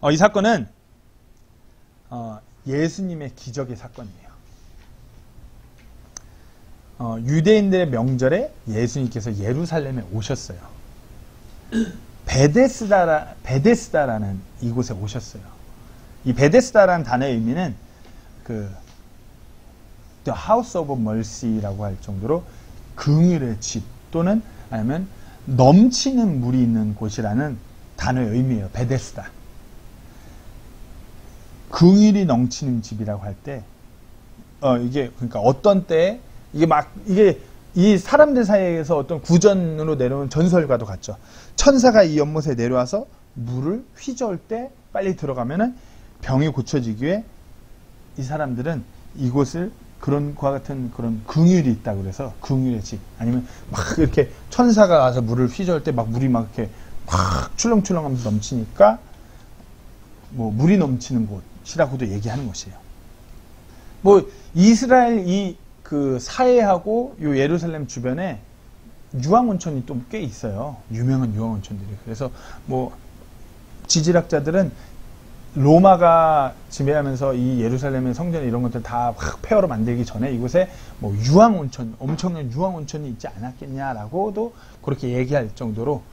이 사건은 예수님의 기적의 사건이에요. 유대인들의 명절에 예수님께서 예루살렘에 오셨어요. 베데스다라는 이곳에 오셨어요. 이 베데스다라는 단어의 의미는 The House of Mercy라고 할 정도로 긍휼의 집 또는 아니면 넘치는 물이 있는 곳이라는 단어의 의미예요. 베데스다. 긍휼이 넘치는 집이라고 할 때 이게 그러니까 어떤 때에 이게 이 사람들 사이에서 어떤 구전으로 내려오는 전설과도 같죠. 천사가 이 연못에 내려와서 물을 휘저을 때 빨리 들어가면은 병이 고쳐지기 위해 이 사람들은 이곳을 그런과 같은 그런 긍휼이 있다고 그래서 긍휼의 집 아니면 막 이렇게 천사가 와서 물을 휘저을 때 막 물이 막 이렇게 막 출렁출렁하면서 넘치니까 뭐 물이 넘치는 곳이라고도 얘기하는 곳이에요. 뭐 이스라엘 그 사해하고 요 예루살렘 주변에 유황온천이 또 꽤 있어요. 유명한 유황온천들이. 그래서 뭐 지질학자들은 로마가 지배하면서 이 예루살렘의 성전 이런 것들 다 확 폐허로 만들기 전에 이곳에 뭐 유황온천, 엄청난 유황온천이 있지 않았겠냐라고도 그렇게 얘기할 정도로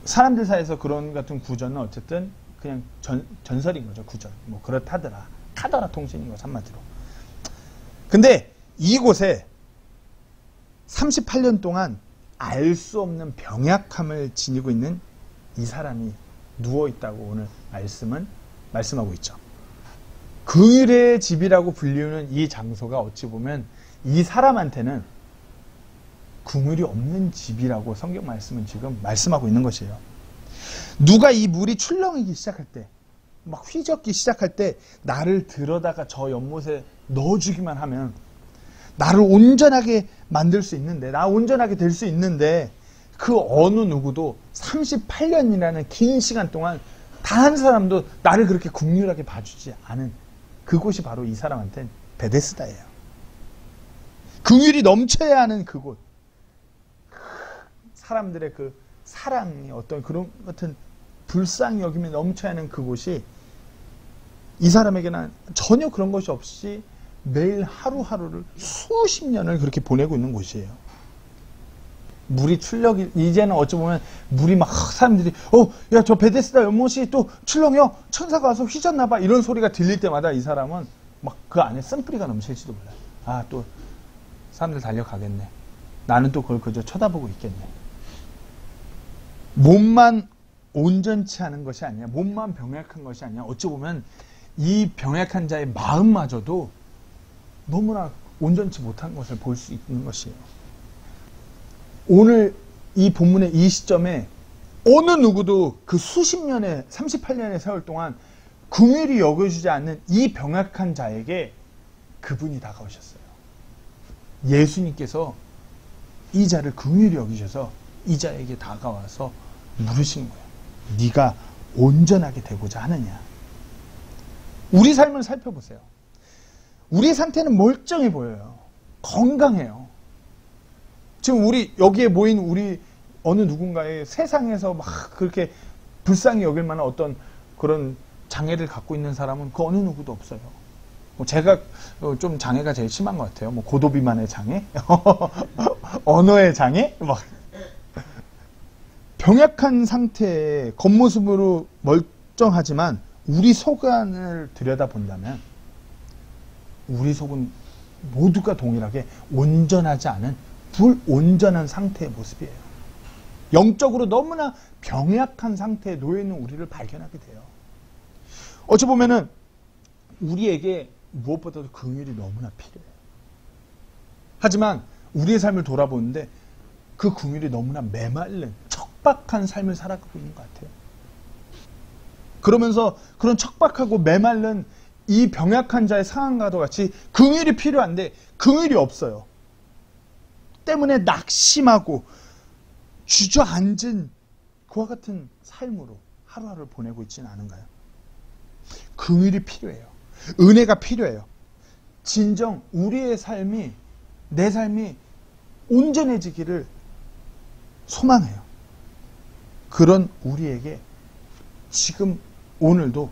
사람들 사이에서 그런 같은 구전은 어쨌든 그냥 전설인 거죠. 구전. 뭐 그렇다더라. 카더라 통신인 거죠. 한마디로. 근데 이곳에 38년 동안 알 수 없는 병약함을 지니고 있는 이 사람이 누워있다고 오늘 말씀하고 있죠. 긍휼의 집이라고 불리우는 이 장소가 어찌 보면 이 사람한테는 긍휼이 없는 집이라고 성경 말씀은 지금 말씀하고 있는 것이에요. 누가 이 물이 출렁이기 시작할 때, 막 휘젓기 시작할 때 나를 들어다가 저 연못에 넣어주기만 하면 나를 온전하게 만들 수 있는데, 나 온전하게 될 수 있는데 그 어느 누구도 38년이라는 긴 시간 동안 단 한 사람도 나를 그렇게 긍휼하게 봐주지 않은 그곳이 바로 이 사람한테는 베데스다예요. 긍휼이 넘쳐야 하는 그곳. 사람들의 그 사랑이 어떤 그런 같은 불쌍히 여김이 넘쳐야 하는 그곳이 이 사람에게는 전혀 그런 것이 없이 매일 하루하루를 수십 년을 그렇게 보내고 있는 곳이에요. 물이 이제는 어찌 보면 물이 막 사람들이 야 저 베데스다 연못이 또 출렁여 천사가 와서 휘졌나봐 이런 소리가 들릴 때마다 이 사람은 막 그 안에 쓴뿌리가 넘칠지도 몰라요. 또 사람들 달려가겠네. 나는 또 그걸 그저 쳐다보고 있겠네. 몸만 온전치 않은 것이 아니야. 몸만 병약한 것이 아니야. 어찌 보면 이 병약한 자의 마음마저도 너무나 온전치 못한 것을 볼 수 있는 것이에요. 오늘 이 본문의 이 시점에 어느 누구도 그 수십 년의 38년의 세월 동안 긍휼히 여겨주지 않는 이 병약한 자에게 그분이 다가오셨어요. 예수님께서 이 자를 긍휼히 여기셔서 이 자에게 다가와서 물으신 거예요. 네가 온전하게 되고자 하느냐. 우리 삶을 살펴보세요. 우리의 상태는 멀쩡해 보여요. 건강해요. 지금 여기에 모인 우리 어느 누군가의 세상에서 막 그렇게 불쌍히 여길 만한 어떤 그런 장애를 갖고 있는 사람은 그 어느 누구도 없어요. 제가 좀 장애가 제일 심한 것 같아요. 고도비만의 장애? 언어의 장애? 병약한 상태에 겉모습으로 멀쩡하지만 우리 속 안을 들여다본다면 우리 속은 모두가 동일하게 온전하지 않은 불온전한 상태의 모습이에요. 영적으로 너무나 병약한 상태에 놓여있는 우리를 발견하게 돼요. 어찌 보면은 우리에게 무엇보다도 긍휼이 너무나 필요해요. 하지만 우리의 삶을 돌아보는데 그 긍휼이 너무나 메말른 척박한 삶을 살아가고 있는 것 같아요. 그러면서 그런 척박하고 메말른 이 병약한 자의 상황과도 같이 긍휼이 필요한데 긍휼이 없어요. 때문에 낙심하고 주저앉은 그와 같은 삶으로 하루하루를 보내고 있지는 않은가요? 긍휼이 필요해요. 은혜가 필요해요. 진정 우리의 삶이, 내 삶이 온전해지기를 소망해요. 그런 우리에게 지금 오늘도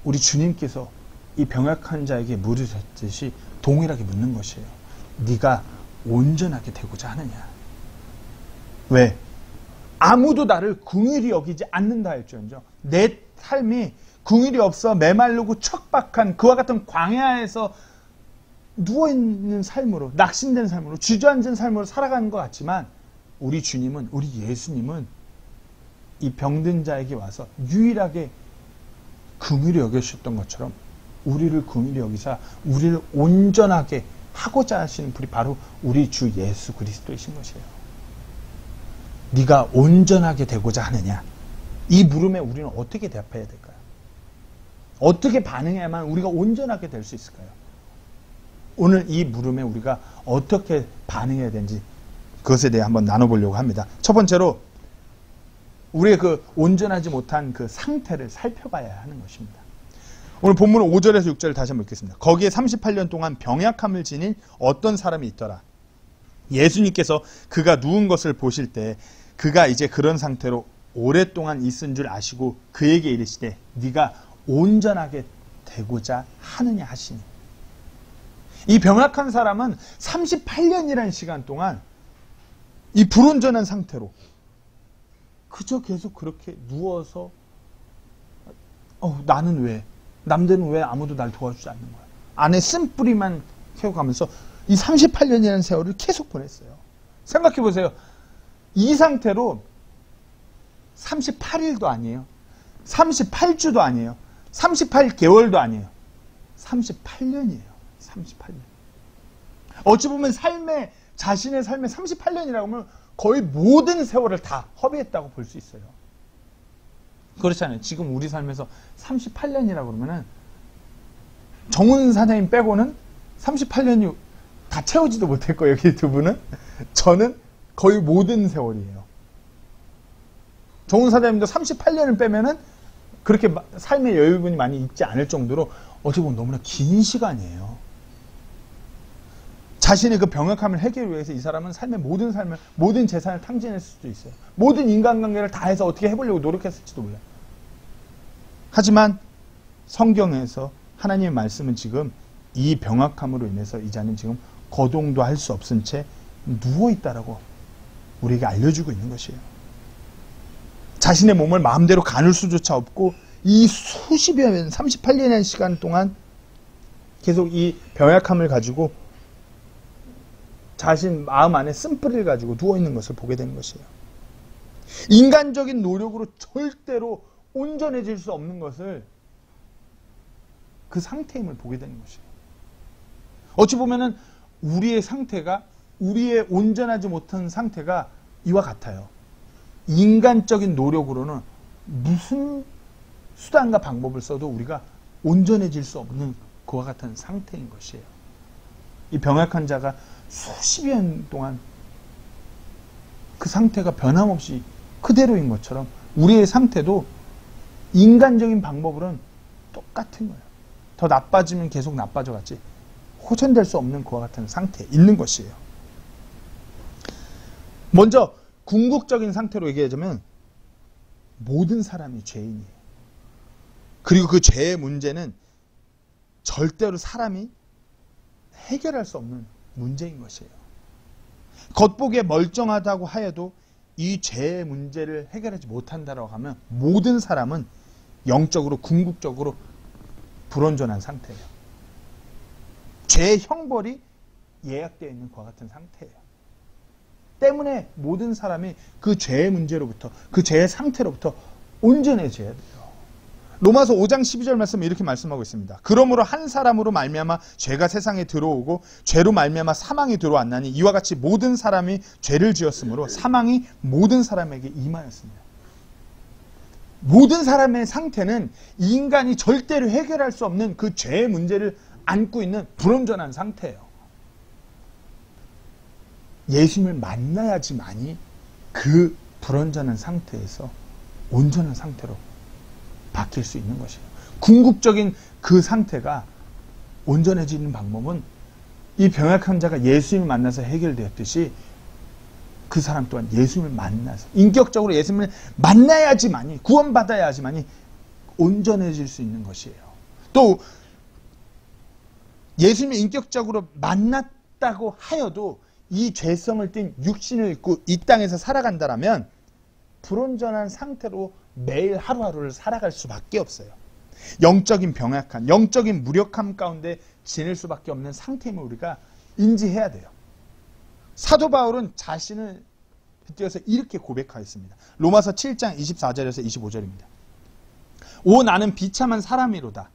우리 주님께서 이 병약한 자에게 물으셨듯이 동일하게 묻는 것이에요. 네가 온전하게 되고자 하느냐? 왜? 아무도 나를 긍휼히 여기지 않는다 할지언정 내 삶이 긍휼이 없어 메마르고 척박한 그와 같은 광야에서 누워있는 삶으로, 낙심된 삶으로, 주저앉은 삶으로 살아가는 것 같지만 우리 주님은, 우리 예수님은 이 병든 자에게 와서 유일하게 긍휼히 여겨주셨던 것처럼 우리를 긍휼히 여기사 우리를 온전하게 하고자 하시는 분이 바로 우리 주 예수 그리스도이신 것이에요. 네가 온전하게 되고자 하느냐? 이 물음에 우리는 어떻게 대답해야 될까요? 어떻게 반응해야만 우리가 온전하게 될 수 있을까요? 오늘 이 물음에 우리가 어떻게 반응해야 되는지 그것에 대해 한번 나눠보려고 합니다. 첫 번째로 우리의 그 온전하지 못한 그 상태를 살펴봐야 하는 것입니다. 오늘 본문 5절에서 6절을 다시 한번 읽겠습니다. 거기에 38년 동안 병약함을 지닌 어떤 사람이 있더라. 예수님께서 그가 누운 것을 보실 때 그가 이제 그런 상태로 오랫동안 있은 줄 아시고 그에게 이르시되 네가 온전하게 되고자 하느냐 하시니. 이 병약한 사람은 38년이라는 시간 동안 이 불온전한 상태로 그저 계속 그렇게 누워서 나는 왜? 남들은 왜 아무도 날 도와주지 않는 거야? 안에 쓴뿌리만 캐고가면서 이 38년이라는 세월을 계속 보냈어요. 생각해 보세요. 이 상태로 38일도 아니에요. 38주도 아니에요. 38개월도 아니에요. 38년이에요. 38년. 어찌 보면 자신의 삶의 38년이라고 하면 거의 모든 세월을 다 허비했다고 볼 수 있어요. 그렇잖아요. 지금 우리 삶에서 38년이라고 그러면은 정훈 사장님 빼고는 38년이 다 채우지도 못했고 여기 두 분은 저는 거의 모든 세월이에요. 정훈 사장님도 38년을 빼면은 그렇게 삶의 여유분이 많이 있지 않을 정도로 어찌 보면 너무나 긴 시간이에요. 자신의 그 병약함을 해결하기 위해서 이 사람은 모든 재산을 탕진했을 수도 있어요. 모든 인간관계를 다 해서 어떻게 해보려고 노력했을지도 몰라요. 하지만 성경에서 하나님의 말씀은 지금 이 병약함으로 인해서 이 자는 지금 거동도 할 수 없은 채 누워있다라고 우리에게 알려주고 있는 것이에요. 자신의 몸을 마음대로 가눌 수조차 없고 이 수십여 년, 38년의 시간 동안 계속 이 병약함을 가지고 자신 마음 안에 쓴뿌리를 가지고 누워있는 것을 보게 되는 것이에요. 인간적인 노력으로 절대로 온전해질 수 없는 것을 그 상태임을 보게 되는 것이에요. 어찌 보면은 우리의 상태가, 우리의 온전하지 못한 상태가 이와 같아요. 인간적인 노력으로는 무슨 수단과 방법을 써도 우리가 온전해질 수 없는 그와 같은 상태인 것이에요. 이 병약한 자가 수십여 년 동안 그 상태가 변함없이 그대로인 것처럼 우리의 상태도 인간적인 방법으로는 똑같은 거예요. 더 나빠지면 계속 나빠져갔지 호전될 수 없는 그와 같은 상태에 있는 것이에요. 먼저 궁극적인 상태로 얘기하자면 모든 사람이 죄인이에요. 그리고 그 죄의 문제는 절대로 사람이 해결할 수 없는 문제인 것이에요. 겉보기에 멀쩡하다고 하여도 이 죄의 문제를 해결하지 못한다고 하면 모든 사람은 영적으로 궁극적으로 불온전한 상태예요. 죄의 형벌이 예약되어 있는 것과 같은 상태예요. 때문에 모든 사람이 그 죄의 문제로부터 그 죄의 상태로부터 온전해져야 돼요. 로마서 5장 12절 말씀은 이렇게 말씀하고 있습니다. 그러므로 한 사람으로 말미암아 죄가 세상에 들어오고 죄로 말미암아 사망이 들어왔나니 이와 같이 모든 사람이 죄를 지었으므로 사망이 모든 사람에게 임하였습니다. 모든 사람의 상태는 인간이 절대로 해결할 수 없는 그 죄의 문제를 안고 있는 불온전한 상태예요. 예수님을 만나야지만이 그 불온전한 상태에서 온전한 상태로 바뀔 수 있는 것이에요. 궁극적인 그 상태가 온전해지는 방법은 이 병약한 자가 예수님을 만나서 해결되었듯이 그 사람 또한 예수님을 만나서 인격적으로 예수님을 만나야지만이 구원받아야지만이 온전해질 수 있는 것이에요. 또 예수님을 인격적으로 만났다고 하여도 이 죄성을 띤 육신을 입고 이 땅에서 살아간다라면 불온전한 상태로 매일 하루하루를 살아갈 수밖에 없어요. 영적인 병약한, 영적인 무력함 가운데 지낼 수밖에 없는 상태임을 우리가 인지해야 돼요. 사도 바울은 자신을 빗대어서 이렇게 고백하였습니다. 로마서 7장 24절에서 25절입니다. 오 나는 비참한 사람이로다.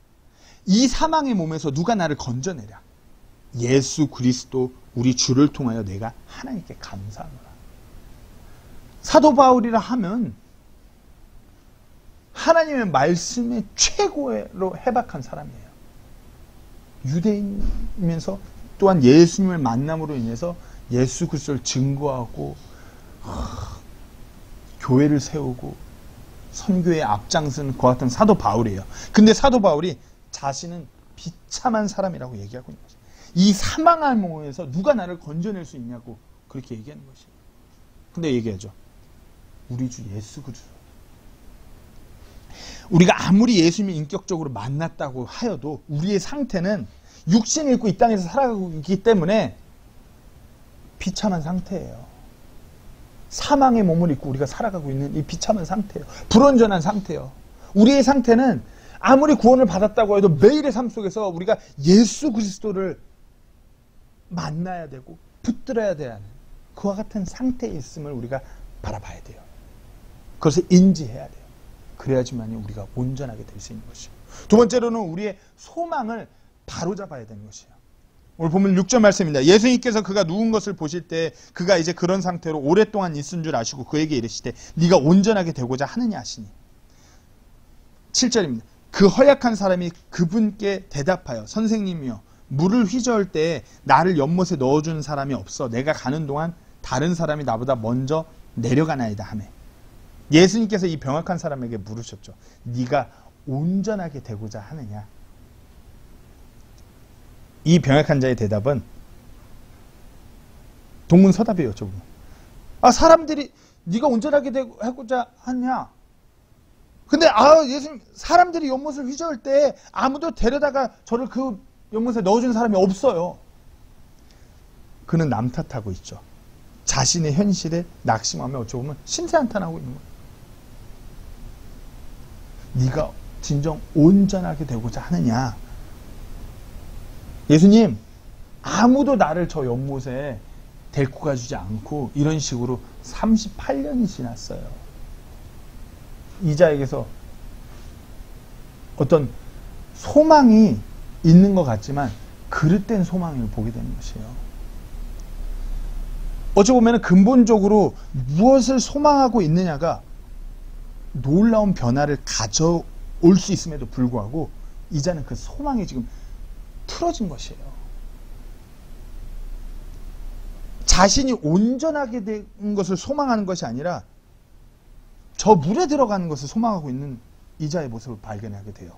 이 사망의 몸에서 누가 나를 건져내랴. 예수 그리스도 우리 주를 통하여 내가 하나님께 감사하노라. 사도 바울이라 하면 하나님의 말씀의 최고로 해박한 사람이에요. 유대인이면서 또한 예수님을 만남으로 인해서 예수 그리스도를 증거하고 교회를 세우고 선교에 앞장서는 그와 같은 사도 바울이에요. 근데 사도 바울이 자신은 비참한 사람이라고 얘기하고 있는 거죠. 이 사망할 몸에서 누가 나를 건져낼 수 있냐고 그렇게 얘기하는 것이에요. 근데 얘기하죠. 우리 주 예수 그리스도. 우리가 아무리 예수님을 인격적으로 만났다고 하여도 우리의 상태는 육신을 입고 이 땅에서 살아가고 있기 때문에 비참한 상태예요. 사망의 몸을 입고 우리가 살아가고 있는 이 비참한 상태예요. 불완전한 상태예요. 우리의 상태는 아무리 구원을 받았다고 해도 매일의 삶 속에서 우리가 예수 그리스도를 만나야 되고 붙들어야 되는 그와 같은 상태에 있음을 우리가 바라봐야 돼요. 그것을 인지해야 돼요. 그래야지만 우리가 온전하게 될 수 있는 것이에요. 두 번째로는 우리의 소망을 바로잡아야 되는 것이에요. 오늘 보면 6절 말씀입니다. 예수님께서 그가 누운 것을 보실 때 그가 이제 그런 상태로 오랫동안 있은 줄 아시고 그에게 이르시되 네가 온전하게 되고자 하느냐 하시니. 7절입니다. 그 허약한 사람이 그분께 대답하여 선생님이여 물을 휘저을 때 나를 연못에 넣어주는 사람이 없어 내가 가는 동안 다른 사람이 나보다 먼저 내려가나이다 하매. 예수님께서 이 병약한 사람에게 물으셨죠. 네가 온전하게 되고자 하느냐. 이 병약한 자의 대답은 동문서답이에요. 사람들이 네가 온전하게 되고자 하냐. 근데 예수님 사람들이 연못을 휘저을 때 아무도 데려다가 저를 그 연못에 넣어주는 사람이 없어요. 그는 남 탓하고 있죠. 자신의 현실에 낙심하며 어찌 보면 신세한탄하고 있는 거예요. 네가 진정 온전하게 되고자 하느냐. 예수님 아무도 나를 저 연못에 데리고 가주지 않고 이런 식으로 38년이 지났어요. 이자에게서 어떤 소망이 있는 것 같지만 그릇된 소망을 보게 되는 것이에요. 어찌 보면 근본적으로 무엇을 소망하고 있느냐가 놀라운 변화를 가져올 수 있음에도 불구하고 이자는 그 소망이 지금 틀어진 것이에요. 자신이 온전하게 된 것을 소망하는 것이 아니라 저 물에 들어가는 것을 소망하고 있는 이자의 모습을 발견하게 돼요.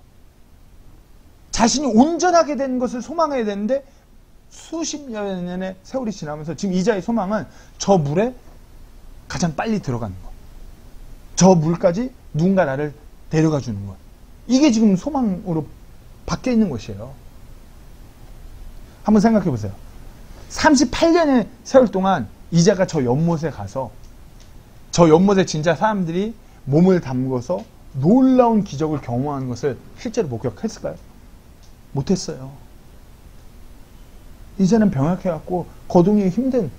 자신이 온전하게 된 것을 소망해야 되는데 수십 년의 세월이 지나면서 지금 이자의 소망은 저 물에 가장 빨리 들어가는 것. 저 물까지 누군가 나를 데려가 주는 것. 이게 지금 소망으로 바뀌어 있는 것이에요. 한번 생각해 보세요. 38년의 세월 동안 이자가 저 연못에 가서 저 연못에 진짜 사람들이 몸을 담궈서 놀라운 기적을 경험하는 것을 실제로 목격했을까요? 못했어요. 이제는 병약해갖고 거동이 힘든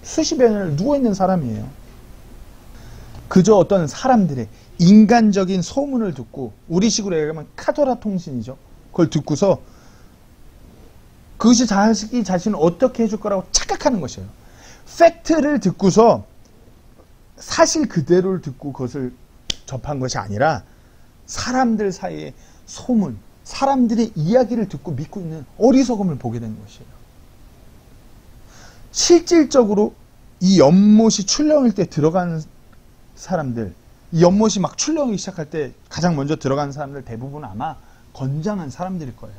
수십여 년을 누워있는 사람이에요. 그저 어떤 사람들의 인간적인 소문을 듣고 우리식으로 얘기하면 카더라 통신이죠. 그걸 듣고서 그것이 자식이 자신을 어떻게 해줄 거라고 착각하는 것이에요. 팩트를 듣고서 사실 그대로를 듣고 그것을 접한 것이 아니라 사람들 사이의 소문, 사람들의 이야기를 듣고 믿고 있는 어리석음을 보게 되는 것이에요. 실질적으로 이 연못이 출렁일 때 들어가는 사람들, 이 연못이 막 출렁이기 시작할 때 가장 먼저 들어가는 사람들 대부분 아마 건장한 사람들일 거예요.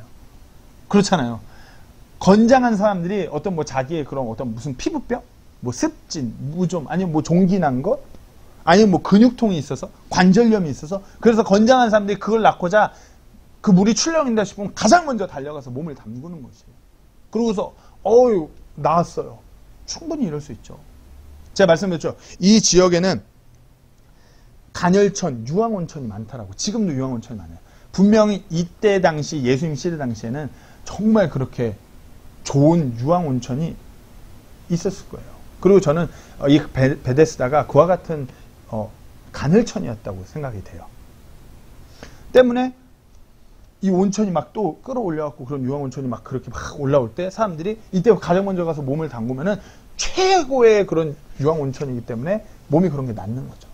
그렇잖아요. 건장한 사람들이 어떤 자기의 그런 어떤 무슨 피부병, 습진, 무좀, 아니면 종기난 것, 아니면 뭐 근육통이 있어서, 관절염이 있어서, 그래서 건장한 사람들이 그걸 낳고자 그 물이 출렁인다 싶으면 가장 먼저 달려가서 몸을 담그는 것이에요. 그러고서 나았어요. 충분히 이럴 수 있죠. 제가 말씀드렸죠. 이 지역에는 간열천, 유황온천이 많다라고. 지금도 유황온천이 많아요. 분명히 이때 당시, 예수님 시대 당시에는 정말 그렇게 좋은 유황온천이 있었을 거예요. 그리고 저는 이 베데스다가 그와 같은 간헐천이었다고 생각이 돼요. 때문에 이 온천이 막 또 끌어올려갖고 그런 유황온천이 막 그렇게 막 올라올 때 사람들이 이때 가장 먼저 가서 몸을 담그면은 최고의 그런 유황온천이기 때문에 몸이 그런 게 낫는 거죠.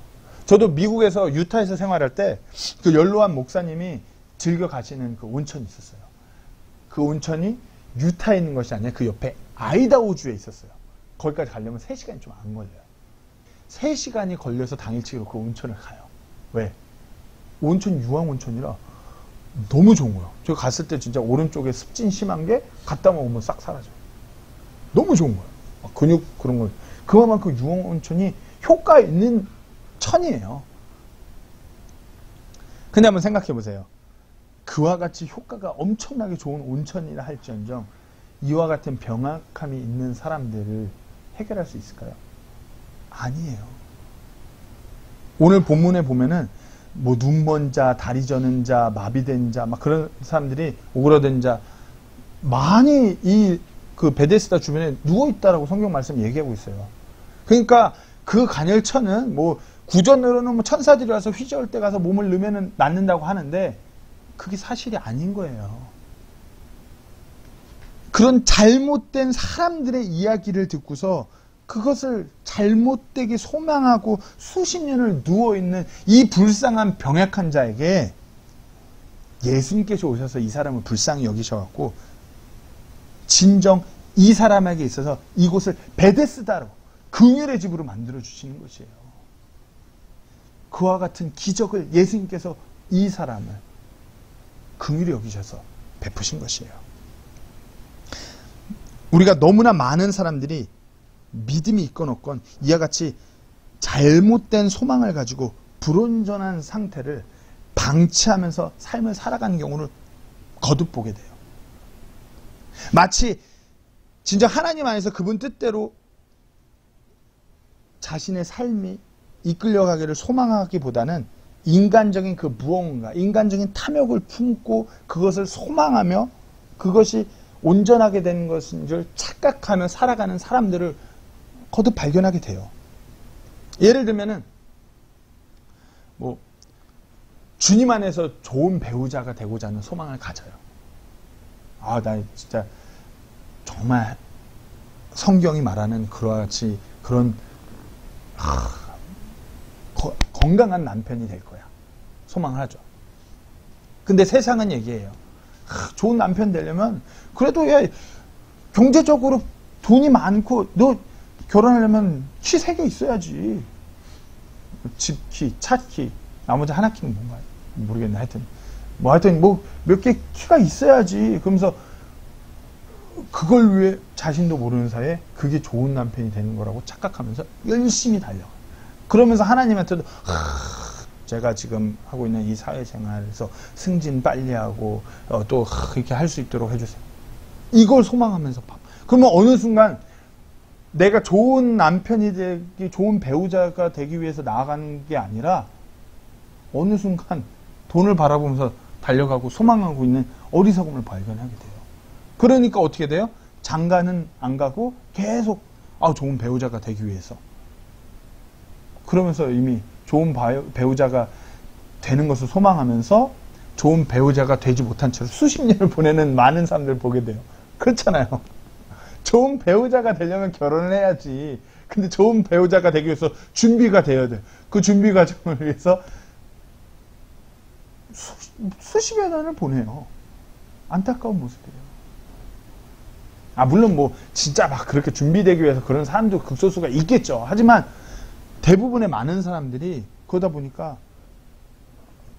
저도 미국에서 유타에서 생활할 때 그 연로한 목사님이 즐겨 가시는 그 온천이 있었어요. 그 온천이 유타에 있는 것이 아니라 그 옆에 아이다호주에 있었어요. 거기까지 가려면 3시간이 좀 안 걸려요. 3시간이 걸려서 당일치기로 그 온천을 가요. 왜? 온천 유황온천이라 너무 좋은 거예요. 제가 갔을 때 진짜 오른쪽에 습진 심한 게 갔다 먹으면 싹 사라져요. 너무 좋은 거예요. 근육 그런 거. 그만큼 유황온천이 효과 있는 천이에요. 근데 한번 생각해 보세요. 그와 같이 효과가 엄청나게 좋은 온천이라 할지언정 이와 같은 병약함이 있는 사람들을 해결할 수 있을까요? 아니에요. 오늘 본문에 보면은 뭐 눈먼 자, 다리 저는 자, 마비된 자, 막 그런 사람들이 오그라든 자 많이 이 그 베데스다 주변에 누워 있다라고 성경 말씀 얘기하고 있어요. 그러니까 그 간열천은 뭐 구전으로는 뭐 천사들이 와서 휘저을 때 가서 몸을 넣으면 낫는다고 하는데 그게 사실이 아닌 거예요. 그런 잘못된 사람들의 이야기를 듣고서 그것을 잘못되게 소망하고 수십 년을 누워있는 이 불쌍한 병약한 자에게 예수님께서 오셔서 이 사람을 불쌍히 여기셔갖고 진정 이 사람에게 있어서 이곳을 베데스다로 긍휼의 집으로 만들어주시는 것이에요. 그와 같은 기적을 예수님께서 이 사람을 긍휼히 여기셔서 베푸신 것이에요. 우리가 너무나 많은 사람들이 믿음이 있건 없건 이와 같이 잘못된 소망을 가지고 불온전한 상태를 방치하면서 삶을 살아가는 경우를 거듭 보게 돼요. 마치 진짜 하나님 안에서 그분 뜻대로 자신의 삶이 이끌려가기를 소망하기보다는 인간적인 그 무언가, 인간적인 탐욕을 품고 그것을 소망하며 그것이 온전하게 되는 것인 줄 착각하며 살아가는 사람들을 거듭 발견하게 돼요. 예를 들면은 뭐 주님 안에서 좋은 배우자가 되고자 하는 소망을 가져요. 나 진짜 정말 성경이 말하는 그와 같이 그런 건강한 남편이 될 거야. 소망을 하죠. 근데 세상은 얘기해요. 좋은 남편 되려면 그래도 경제적으로 돈이 많고 너 결혼하려면 키 3개 있어야지. 집 키, 차 키, 나머지 하나 키는 뭔가 모르겠네. 하여튼 몇 개 키가 있어야지. 그러면서 그걸 위해 자신도 모르는 사이에 그게 좋은 남편이 되는 거라고 착각하면서 열심히 달려. 그러면서 하나님한테도 제가 지금 하고 있는 이 사회생활에서 승진 빨리 하고 또 이렇게 할 수 있도록 해주세요. 이걸 소망하면서 그러면 어느 순간 내가 좋은 남편이 되기, 좋은 배우자가 되기 위해서 나아가는 게 아니라 어느 순간 돈을 바라보면서 달려가고 소망하고 있는 어리석음을 발견하게 돼요. 그러니까 어떻게 돼요? 장가는 안 가고 계속 좋은 배우자가 되기 위해서. 그러면서 이미 좋은 배우자가 되는 것을 소망하면서 좋은 배우자가 되지 못한 채로 수십 년을 보내는 많은 사람들을 보게 돼요. 그렇잖아요. 좋은 배우자가 되려면 결혼을 해야지. 근데 좋은 배우자가 되기 위해서 준비가 돼야 돼. 그 준비 과정을 위해서 수십여 년을 보내요. 안타까운 모습이에요. 물론 진짜 막 그렇게 준비되기 위해서 그런 사람도 극소수가 있겠죠. 하지만 대부분의 많은 사람들이 그러다 보니까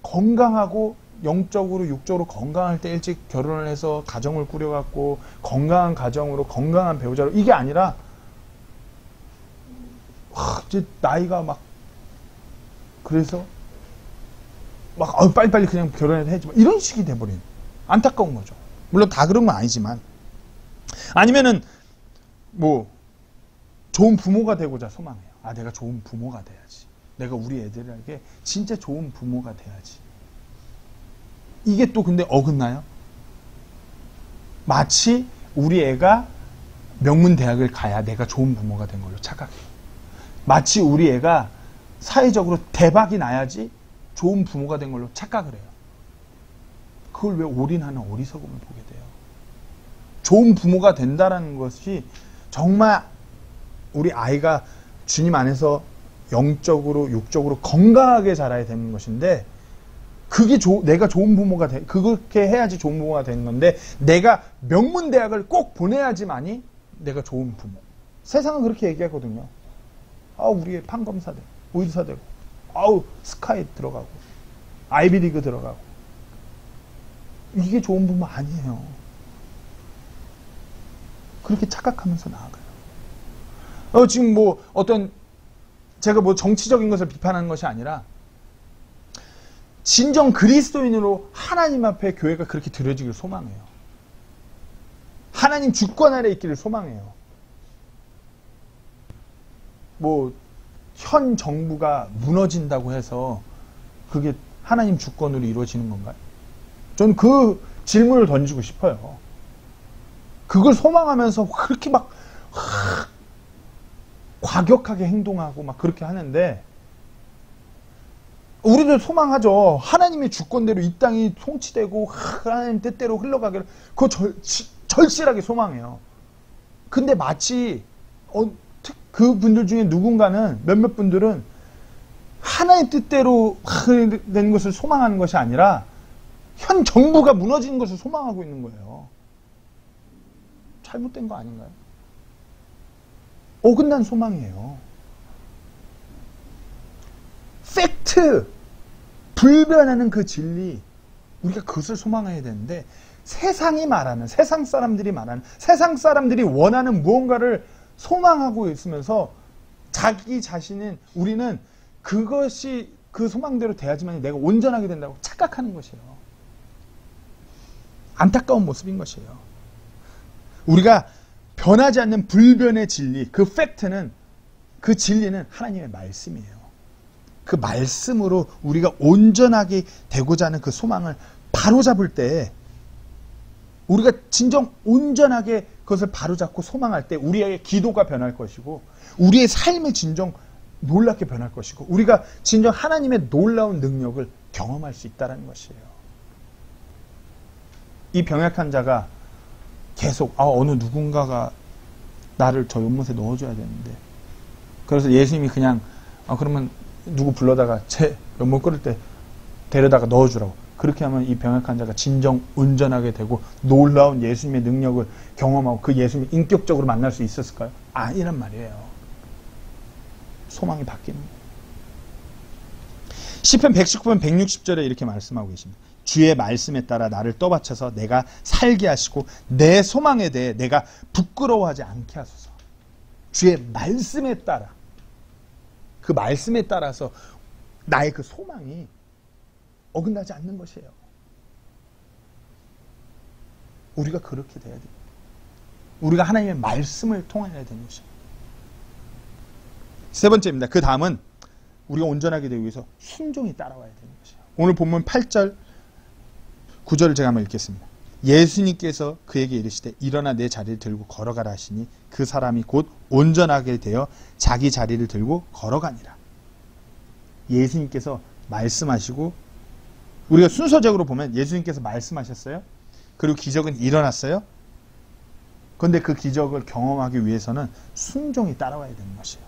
건강하고 영적으로 육적으로 건강할 때 일찍 결혼을 해서 가정을 꾸려갖고 건강한 가정으로 건강한 배우자로 이게 아니라 이제 나이가 막 그래서 막 빨리빨리 그냥 결혼해도 해야지 이런 식이 돼버린 안타까운 거죠. 물론 다 그런 건 아니지만 아니면은 뭐 좋은 부모가 되고자 소망해요. 아 내가 좋은 부모가 돼야지. 내가 우리 애들에게 진짜 좋은 부모가 돼야지. 이게 또 근데 어긋나요? 마치 우리 애가 명문대학을 가야 내가 좋은 부모가 된 걸로 착각해요. 마치 우리 애가 사회적으로 대박이 나야지 좋은 부모가 된 걸로 착각을 해요. 그걸 왜 올인하는 어리석음을 보게 돼요. 좋은 부모가 된다는 것이 정말 우리 아이가 주님 안에서 영적으로 육적으로 건강하게 자라야 되는 것인데 그게 내가 좋은 부모가 그렇게 해야지 좋은 부모가 되는 건데 내가 명문대학을 꼭 보내야지만이 내가 좋은 부모. 세상은 그렇게 얘기하거든요. 우리 애 판검사 되고 의사 되고 스카이 들어가고 아이비리그 들어가고 이게 좋은 부모 아니에요. 그렇게 착각하면서 나아가요. 지금 뭐 제가 뭐 정치적인 것을 비판하는 것이 아니라 진정 그리스도인으로 하나님 앞에 교회가 그렇게 드려지길 소망해요. 하나님 주권 아래 있기를 소망해요. 뭐 현 정부가 무너진다고 해서 그게 하나님 주권으로 이루어지는 건가요? 저는 그 질문을 던지고 싶어요. 그걸 소망하면서 그렇게 막 과격하게 행동하고 막 그렇게 하는데 우리도 소망하죠. 하나님의 주권대로 이 땅이 통치되고 하나님 뜻대로 흘러가기를 그거 절실하게 소망해요. 근데 마치 그 분들 중에 누군가는 몇몇 분들은 하나님 뜻대로 된 것을 소망하는 것이 아니라 현 정부가 무너지는 것을 소망하고 있는 거예요. 잘못된 거 아닌가요? 어긋난 소망이에요. 팩트, 불변하는 그 진리, 우리가 그것을 소망해야 되는데 세상이 말하는, 세상 사람들이 말하는, 세상 사람들이 원하는 무언가를 소망하고 있으면서 자기 자신은 우리는 그것이 그 소망대로 돼야지만 내가 온전하게 된다고 착각하는 것이에요. 안타까운 모습인 것이에요. 우리가 변하지 않는 불변의 진리, 그 팩트는, 그 진리는 하나님의 말씀이에요. 그 말씀으로 우리가 온전하게 되고자 하는 그 소망을 바로잡을 때 우리가 진정 온전하게 그것을 바로잡고 소망할 때 우리의 기도가 변할 것이고 우리의 삶이 진정 놀랍게 변할 것이고 우리가 진정 하나님의 놀라운 능력을 경험할 수 있다는 것이에요. 이 병약한 자가 계속 어느 누군가가 나를 저 연못에 넣어줘야 되는데 그래서 예수님이 그냥 그러면 누구 불러다가 제 연못 끓을 때 데려다가 넣어주라고 그렇게 하면 이 병약한 자가 진정 온전하게 되고 놀라운 예수님의 능력을 경험하고 그 예수님을 인격적으로 만날 수 있었을까요? 아니란 말이에요. 소망이 바뀌는 거예요. 시편 119편 160절에 이렇게 말씀하고 계십니다. 주의 말씀에 따라 나를 떠받쳐서 내가 살게 하시고 내 소망에 대해 내가 부끄러워하지 않게 하소서. 주의 말씀에 따라 그 말씀에 따라서 나의 그 소망이 어긋나지 않는 것이에요. 우리가 그렇게 돼야 됩니다. 우리가 하나님의 말씀을 통해야 되는 것입니다. 세 번째입니다. 그 다음은 우리가 온전하게 되기 위해서 순종이 따라와야 되는 것이에요. 오늘 본문 8절 9절을 제가 한번 읽겠습니다. 예수님께서 그에게 이르시되 일어나 내 자리를 들고 걸어가라 하시니 그 사람이 곧 온전하게 되어 자기 자리를 들고 걸어가니라. 예수님께서 말씀하시고 우리가 순서적으로 보면 예수님께서 말씀하셨어요. 그리고 기적은 일어났어요. 그런데 그 기적을 경험하기 위해서는 순종이 따라와야 되는 것이에요.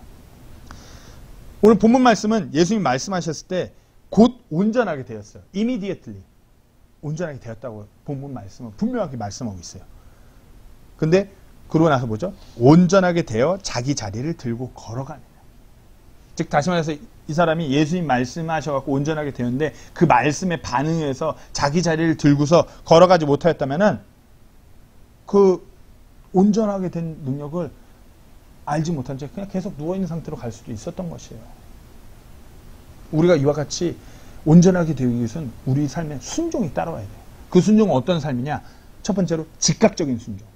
오늘 본문 말씀은 예수님이 말씀하셨을 때 곧 온전하게 되었어요. immediately. 온전하게 되었다고 본문 말씀은 분명하게 말씀하고 있어요. 근데 그러고 나서 뭐죠? 온전하게 되어 자기 자리를 들고 걸어가는. 즉 다시 말해서 이 사람이 예수님 말씀하셔갖고 온전하게 되었는데 그 말씀에 반응해서 자기 자리를 들고서 걸어가지 못하였다면은 그 온전하게 된 능력을 알지 못한 채 그냥 계속 누워있는 상태로 갈 수도 있었던 것이에요. 우리가 이와 같이 온전하게 되기 위해서는 우리 삶에 순종이 따라와야 돼요. 그 순종은 어떤 삶이냐? 첫 번째로 즉각적인 순종.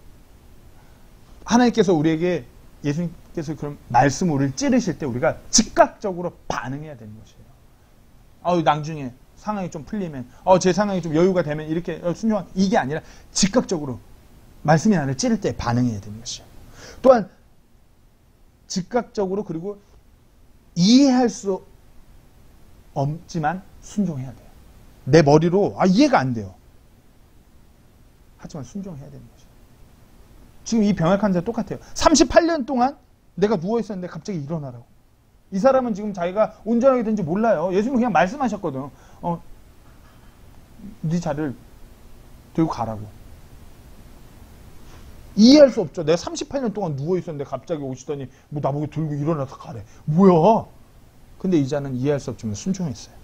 하나님께서 우리에게, 예수님께서 그런 말씀을 우리를 찌르실 때 우리가 즉각적으로 반응해야 되는 것이에요. 나중에 상황이 좀 풀리면, 제 상황이 좀 여유가 되면 이렇게 순종한, 이게 아니라 즉각적으로 말씀이 나를 찌를 때 반응해야 되는 것이에요. 또한 즉각적으로, 그리고 이해할 수 없지만 순종해야 돼요. 내 머리로 이해가 안 돼요. 하지만 순종해야 되는 거죠. 지금 이 병약 환자 똑같아요. 38년 동안 내가 누워있었는데 갑자기 일어나라고. 이 사람은 지금 자기가 온전하게 된지 몰라요. 예수님은 그냥 말씀하셨거든. 네 자리를 들고 가라고. 이해할 수 없죠. 내가 38년 동안 누워있었는데 갑자기 오시더니 뭐 나보고 들고 일어나서 가래. 뭐야? 근데 이 자는 이해할 수 없지만 순종했어요.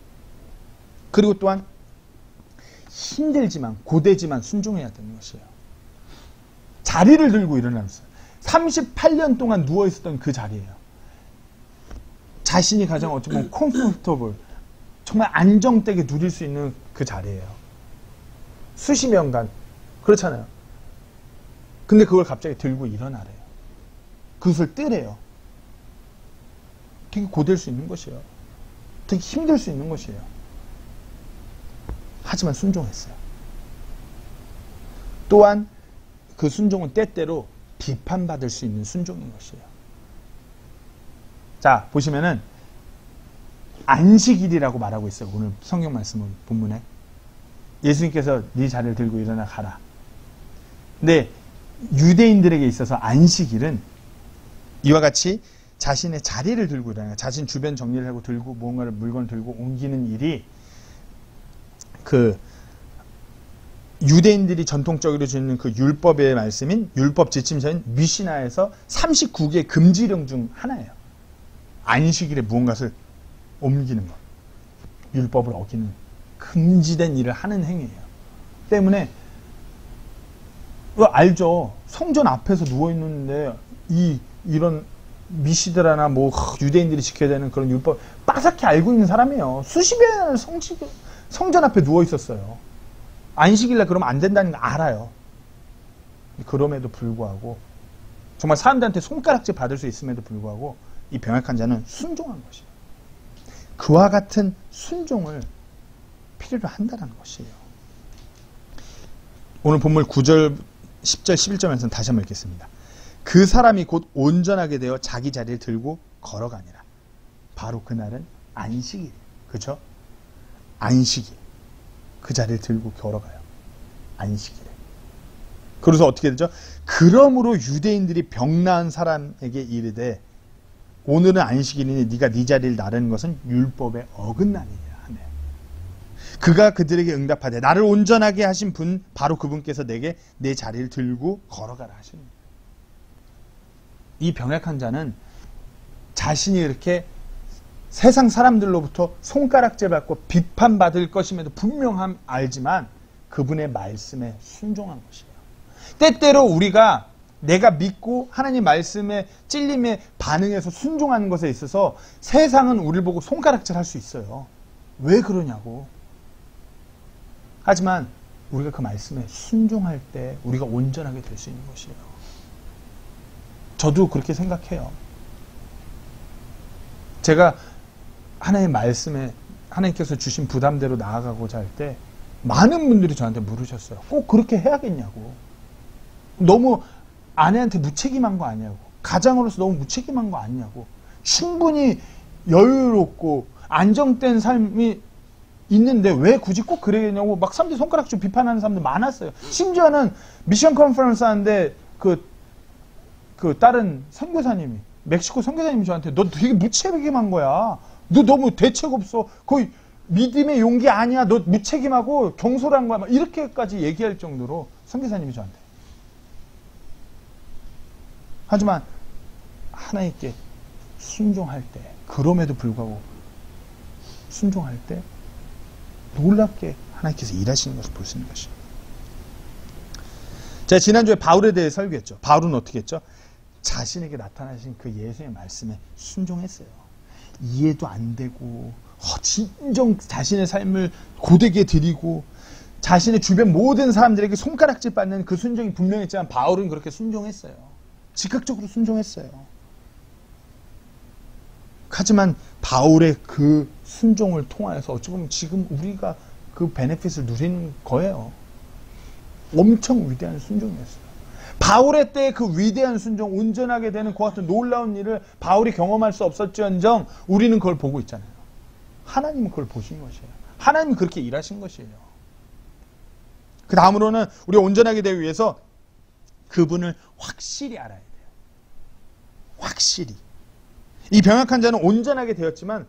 그리고 또한 힘들지만 고되지만 순종해야 되는 것이에요. 자리를 들고 일어났어요. 38년 동안 누워있었던 그 자리예요. 자신이 가장 어찌 보면 컴포터블, 정말 안정되게 누릴 수 있는 그 자리예요. 수십 년간. 그렇잖아요. 근데 그걸 갑자기 들고 일어나래요. 그것을 뜨래요. 되게 고될 수 있는 것이에요. 되게 힘들 수 있는 것이에요. 하지만 순종했어요. 또한 그 순종은 때때로 비판받을 수 있는 순종인 것이에요. 자, 보시면은 안식일이라고 말하고 있어요. 오늘 성경 말씀은 본문에. 예수님께서 네 자리를 들고 일어나 가라. 근데 유대인들에게 있어서 안식일은 이와 같이 자신의 자리를 들고 일어나요. 자신 주변 정리를 하고 들고 무언가를 물건을 들고 옮기는 일이 그 유대인들이 전통적으로 주는 그 율법의 말씀인 율법 지침서인 미시나에서 39개의 금지령 중 하나예요. 안식일에 무언가를 옮기는 것. 율법을 어기는 금지된 일을 하는 행위예요. 때문에 알죠. 성전 앞에서 누워있는데 이런 미시드라나 뭐 유대인들이 지켜야 되는 그런 율법 빠삭히 알고 있는 사람이에요. 수십 년을 성전 앞에 누워있었어요. 안식일날 그러면 안 된다는 거 알아요. 그럼에도 불구하고 정말 사람들한테 손가락질 받을 수 있음에도 불구하고 이 병약한 자는 순종한 것이에요. 그와 같은 순종을 필요로 한다는 것이에요. 오늘 본문 9절, 10절, 11절에서는 다시 한번 읽겠습니다. 그 사람이 곧 온전하게 되어 자기 자리를 들고 걸어가니라. 바로 그날은 안식일. 그렇죠? 안식일. 그 자리를 들고 걸어가요. 안식일에. 그래서 어떻게 되죠? 그러므로 유대인들이 병 나은 사람에게 이르되 오늘은 안식일이니 네가 네 자리를 나르는 것은 율법에 어긋나니라 하네. 그가 그들에게 응답하되 나를 온전하게 하신 분 바로 그분께서 내게 내 자리를 들고 걸어가라 하십니다. 이 병약한 자는 자신이 이렇게 세상 사람들로부터 손가락질 받고 비판받을 것임에도 분명함 알지만 그분의 말씀에 순종한 것이에요. 때때로 우리가 내가 믿고 하나님 말씀에 찔림에 반응해서 순종하는 것에 있어서 세상은 우리를 보고 손가락질 할 수 있어요. 왜 그러냐고. 하지만 우리가 그 말씀에 순종할 때 우리가 온전하게 될 수 있는 것이에요. 저도 그렇게 생각해요. 제가 하나님의 말씀에 하나님께서 주신 부담대로 나아가고자 할 때 많은 분들이 저한테 물으셨어요. 꼭 그렇게 해야겠냐고. 너무 아내한테 무책임한 거 아니냐고. 가장으로서 너무 무책임한 거 아니냐고. 충분히 여유롭고 안정된 삶이 있는데 왜 굳이 꼭 그래야겠냐고 막 사람들이 손가락질 비판하는 사람들 많았어요. 심지어는 미션 컨퍼런스 하는데 그 다른 선교사님이 멕시코 선교사님이 저한테 너 되게 무책임한 거야. 너 너무 대책 없어. 거의 믿음의 용기 아니야. 너 무책임하고 경솔한 거야. 막 이렇게까지 얘기할 정도로 선교사님이 저한테. 하지만 하나님께 순종할 때, 그럼에도 불구하고 순종할 때 놀랍게 하나님께서 일하시는 것을 볼 수 있는 것이죠. 제가 지난주에 바울에 대해 설교했죠. 바울은 어떻게 했죠? 자신에게 나타나신 그 예수의 말씀에 순종했어요. 이해도 안 되고 진정 자신의 삶을 고되게 드리고 자신의 주변 모든 사람들에게 손가락질 받는 그 순종이 분명했지만 바울은 그렇게 순종했어요. 즉각적으로 순종했어요. 하지만 바울의 그 순종을 통하여서 어찌 보면 지금 우리가 그 베네핏을 누리는 거예요. 엄청 위대한 순종이었어요. 바울의 때의 그 위대한 순종, 온전하게 되는 그 같은 놀라운 일을 바울이 경험할 수 없었지언정 우리는 그걸 보고 있잖아요. 하나님은 그걸 보신 것이에요. 하나님은 그렇게 일하신 것이에요. 그 다음으로는 우리가 온전하게 되기 위해서 그분을 확실히 알아야 돼요. 확실히. 이 병약한 자는 온전하게 되었지만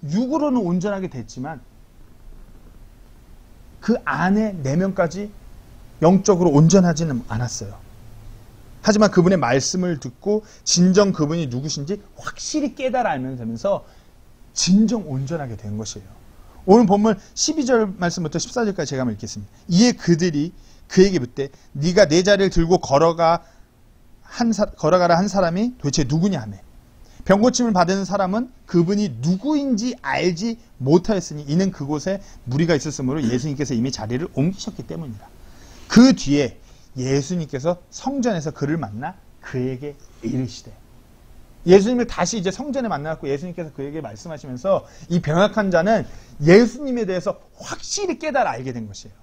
육으로는 온전하게 됐지만 그 안에 내면까지 영적으로 온전하지는 않았어요. 하지만 그분의 말씀을 듣고 진정 그분이 누구신지 확실히 깨달아 알면 되면서 진정 온전하게 된 것이에요. 오늘 본문 12절 말씀부터 14절까지 제가 한번 읽겠습니다. 이에 그들이 그에게 묻되 네가 내 자리를 들고 걸어가라 한 사람이 도대체 누구냐 하며 병고침을 받은 사람은 그분이 누구인지 알지 못하였으니 이는 그곳에 무리가 있었으므로 예수님께서 이미 자리를 옮기셨기 때문이다. 그 뒤에 예수님께서 성전에서 그를 만나 그에게 이르시되 예수님을 다시 이제 성전에 만나고 예수님께서 그에게 말씀하시면서 이 병약한 자는 예수님에 대해서 확실히 깨달아 알게 된 것이에요.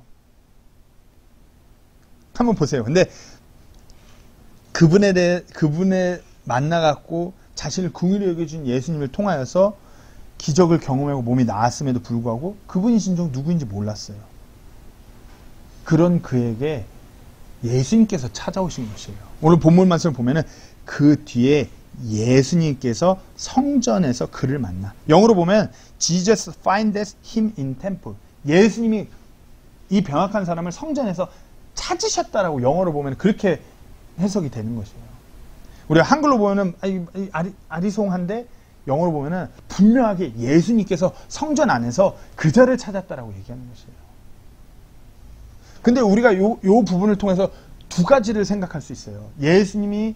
한번 보세요. 근데 그분에 만나갖고 자신을 긍휼히 여겨준 예수님을 통하여서 기적을 경험하고 몸이 나았음에도 불구하고 그분이 진정 누구인지 몰랐어요. 그런 그에게 예수님께서 찾아오신 것이에요. 오늘 본문 말씀을 보면은 그 뒤에 예수님께서 성전에서 그를 만나. 영어로 보면 Jesus findeth him in temple. 예수님이 이 병약한 사람을 성전에서 찾으셨다라고 영어로 보면 그렇게 해석이 되는 것이에요. 우리가 한글로 보면은 아리송한데 영어로 보면은 분명하게 예수님께서 성전 안에서 그자를 찾았다라고 얘기하는 것이에요. 근데 우리가 요 부분을 통해서 두 가지를 생각할 수 있어요. 예수님이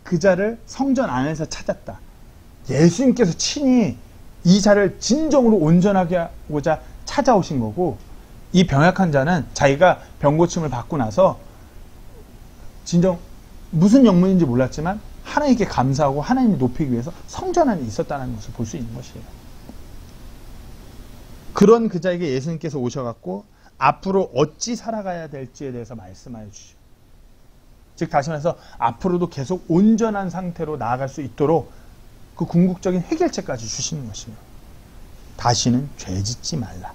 그자를 성전 안에서 찾았다. 예수님께서 친히 이 자를 진정으로 온전하게 하고자 찾아오신 거고 이 병약한 자는 자기가 병고침을 받고 나서 진정 무슨 영문인지 몰랐지만 하나님께 감사하고 하나님을 높이기 위해서 성전 안에 있었다는 것을 볼 수 있는 것이에요. 그런 그자에게 예수님께서 오셔갖고 앞으로 어찌 살아가야 될지에 대해서 말씀하여 주시죠. 즉 다시 말해서 앞으로도 계속 온전한 상태로 나아갈 수 있도록 그 궁극적인 해결책까지 주시는 것이에요. 다시는 죄짓지 말라.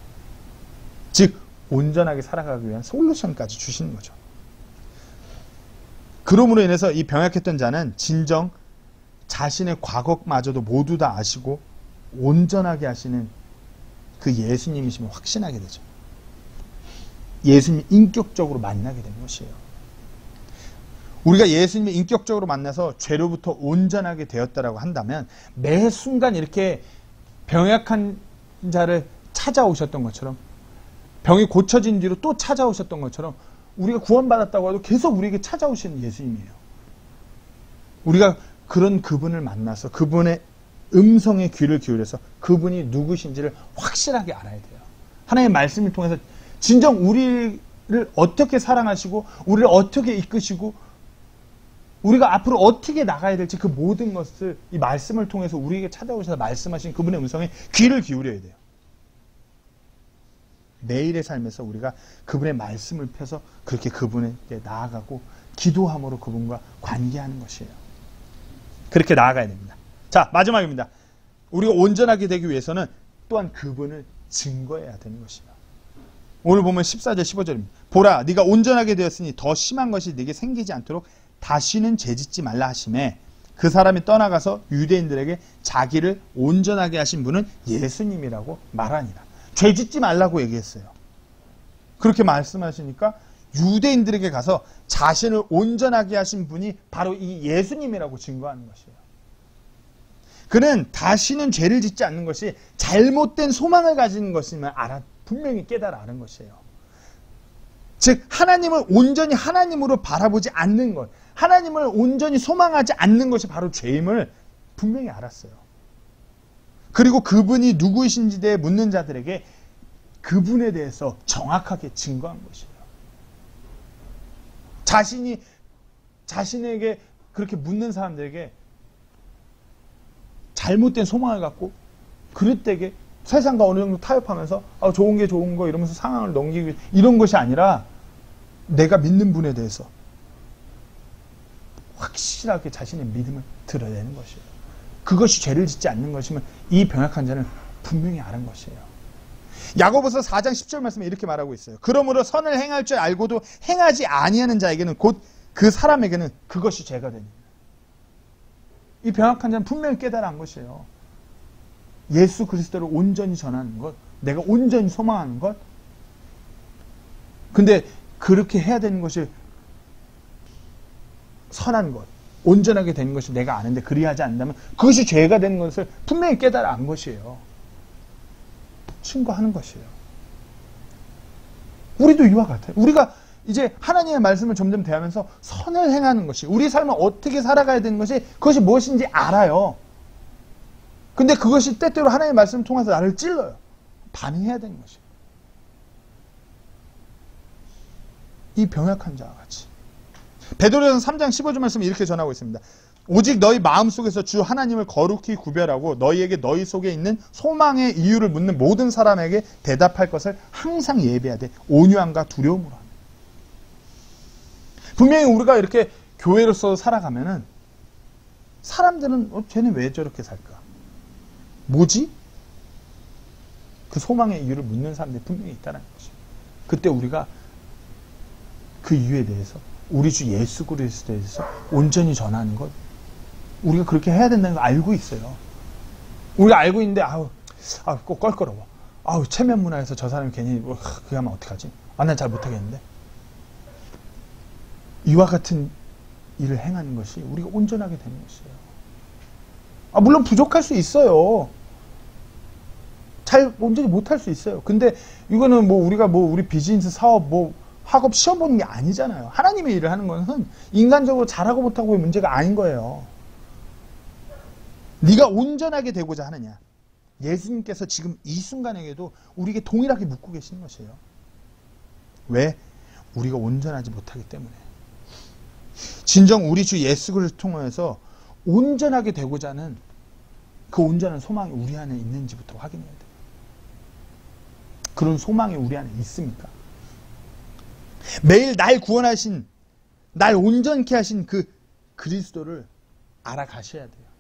즉 온전하게 살아가기 위한 솔루션까지 주시는 거죠. 그러므로 인해서 이 병약했던 자는 진정 자신의 과거마저도 모두 다 아시고 온전하게 하시는 그 예수님이심을 확신하게 되죠. 예수님 인격적으로 만나게 된 것이에요. 우리가 예수님을 인격적으로 만나서 죄로부터 온전하게 되었다라고 한다면 매 순간 이렇게 병약한 자를 찾아오셨던 것처럼 병이 고쳐진 뒤로 또 찾아오셨던 것처럼 우리가 구원받았다고 해도 계속 우리에게 찾아오시는 예수님이에요. 우리가 그런 그분을 만나서 그분의 음성에 귀를 기울여서 그분이 누구신지를 확실하게 알아야 돼요. 하나님의 말씀을 통해서 진정 우리를 어떻게 사랑하시고 우리를 어떻게 이끄시고 우리가 앞으로 어떻게 나가야 될지 그 모든 것을 이 말씀을 통해서 우리에게 찾아오셔서 말씀하신 그분의 음성에 귀를 기울여야 돼요. 매일의 삶에서 우리가 그분의 말씀을 펴서 그렇게 그분에게 나아가고 기도함으로 그분과 관계하는 것이에요. 그렇게 나아가야 됩니다. 자, 마지막입니다. 우리가 온전하게 되기 위해서는 또한 그분을 증거해야 되는 것이에요. 오늘 보면 14절 15절입니다. 보라 네가 온전하게 되었으니 더 심한 것이 네게 생기지 않도록 다시는 죄짓지 말라 하시매 그 사람이 떠나가서 유대인들에게 자기를 온전하게 하신 분은 예수님이라고 말하니라. 죄짓지 말라고 얘기했어요. 그렇게 말씀하시니까 유대인들에게 가서 자신을 온전하게 하신 분이 바로 이 예수님이라고 증거하는 것이에요. 그는 다시는 죄를 짓지 않는 것이 잘못된 소망을 가지는 것임을 분명히 깨달아 아는 것이에요. 즉 하나님을 온전히 하나님으로 바라보지 않는 것, 하나님을 온전히 소망하지 않는 것이 바로 죄임을 분명히 알았어요. 그리고 그분이 누구이신지 대해 묻는 자들에게 그분에 대해서 정확하게 증거한 것이에요. 자신에게 그렇게 묻는 사람들에게 잘못된 소망을 갖고 그릇되게 세상과 어느 정도 타협하면서 좋은 게 좋은 거 이러면서 상황을 넘기기 이런 것이 아니라 내가 믿는 분에 대해서 확실하게 자신의 믿음을 드러내는 것이에요. 그것이 죄를 짓지 않는 것이면 이 병약한 자는 분명히 아는 것이에요. 야고보서 4장 10절 말씀에 이렇게 말하고 있어요. 그러므로 선을 행할 줄 알고도 행하지 아니하는 자에게는 곧 그 사람에게는 그것이 죄가 됩니다. 이 병약한 자는 분명히 깨달아 한 것이에요. 예수 그리스도를 온전히 전하는 것, 내가 온전히 소망하는 것. 근데 그렇게 해야 되는 것이 선한 것, 온전하게 되는 것이 내가 아는데 그리하지 않는다면 그것이 죄가 되는 것을 분명히 깨달아 안 것이에요. 증거하는 것이에요. 우리도 이와 같아요. 우리가 이제 하나님의 말씀을 점점 대하면서 선을 행하는 것이, 우리 삶을 어떻게 살아가야 되는 것이, 그것이 무엇인지 알아요. 근데 그것이 때때로 하나님의 말씀을 통해서 나를 찔러요. 반응해야 되는 것이에요. 이 병약한 자와 같이. 베드로전서 3장 15절 말씀이 이렇게 전하고 있습니다. 오직 너희 마음속에서 주 하나님을 거룩히 구별하고 너희에게 너희 속에 있는 소망의 이유를 묻는 모든 사람에게 대답할 것을 항상 예비하되 온유함과 두려움으로 하라. 분명히 우리가 이렇게 교회로서 살아가면은 사람들은 쟤는 왜 저렇게 살까? 뭐지? 그 소망의 이유를 묻는 사람들이 분명히 있다는 것이죠. 그때 우리가 그 이유에 대해서 우리 주 예수 그리스도에 대해서 온전히 전하는 것, 우리가 그렇게 해야 된다는 걸 알고 있어요. 우리가 알고 있는데 꼭 껄끄러워. 체면 문화에서 저 사람이 괜히 그게 하면 어떡하지? 난 잘 못하겠는데. 이와 같은 일을 행하는 것이 우리가 온전하게 되는 것이에요. 물론 부족할 수 있어요. 잘 온전히 못할 수 있어요. 근데 이거는 우리가 우리 비즈니스 사업 학업 시험 보는 게 아니잖아요. 하나님의 일을 하는 것은 인간적으로 잘하고 못하고의 문제가 아닌 거예요. 네가 온전하게 되고자 하느냐. 예수님께서 지금 이 순간에게도 우리에게 동일하게 묻고 계시는 것이에요. 왜? 우리가 온전하지 못하기 때문에. 진정 우리 주 예수 그리스도를 통해서 온전하게 되고자 하는 그 온전한 소망이 우리 안에 있는지부터 확인해야 돼요. 그런 소망이 우리 안에 있습니까? 매일 날 구원하신, 날 온전케 하신 그 그리스도를 알아가셔야 돼요.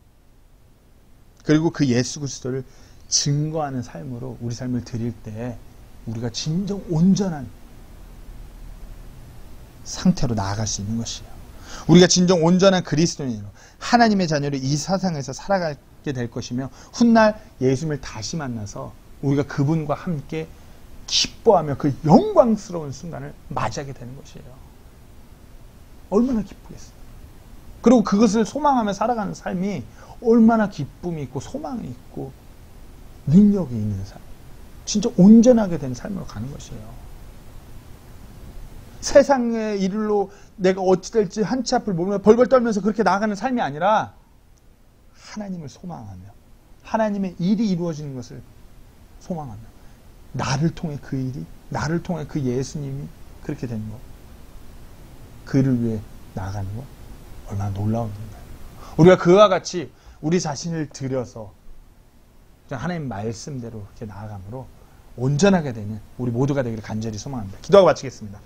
그리고 그 예수 그리스도를 증거하는 삶으로 우리 삶을 드릴 때 우리가 진정 온전한 상태로 나아갈 수 있는 것이에요. 우리가 진정 온전한 그리스도인으로 하나님의 자녀로 이 세상에서 살아가게 될 것이며 훗날 예수님을 다시 만나서 우리가 그분과 함께 기뻐하며 그 영광스러운 순간을 맞이하게 되는 것이에요. 얼마나 기쁘겠어요. 그리고 그것을 소망하며 살아가는 삶이 얼마나 기쁨이 있고 소망이 있고 능력이 있는 삶, 진짜 온전하게 된 삶으로 가는 것이에요. 세상의 일로 내가 어찌 될지 한치 앞을 모르며 벌벌 떨면서 그렇게 나아가는 삶이 아니라 하나님을 소망하며 하나님의 일이 이루어지는 것을 소망하며 나를 통해 그 일이, 나를 통해 그 예수님이 그렇게 되는 것, 그를 위해 나아가는 것 얼마나 놀라운 일인가요. 우리가 그와 같이 우리 자신을 들여서 하나님 말씀대로 이렇게 나아감으로 온전하게 되는 우리 모두가 되기를 간절히 소망합니다. 기도하고 마치겠습니다.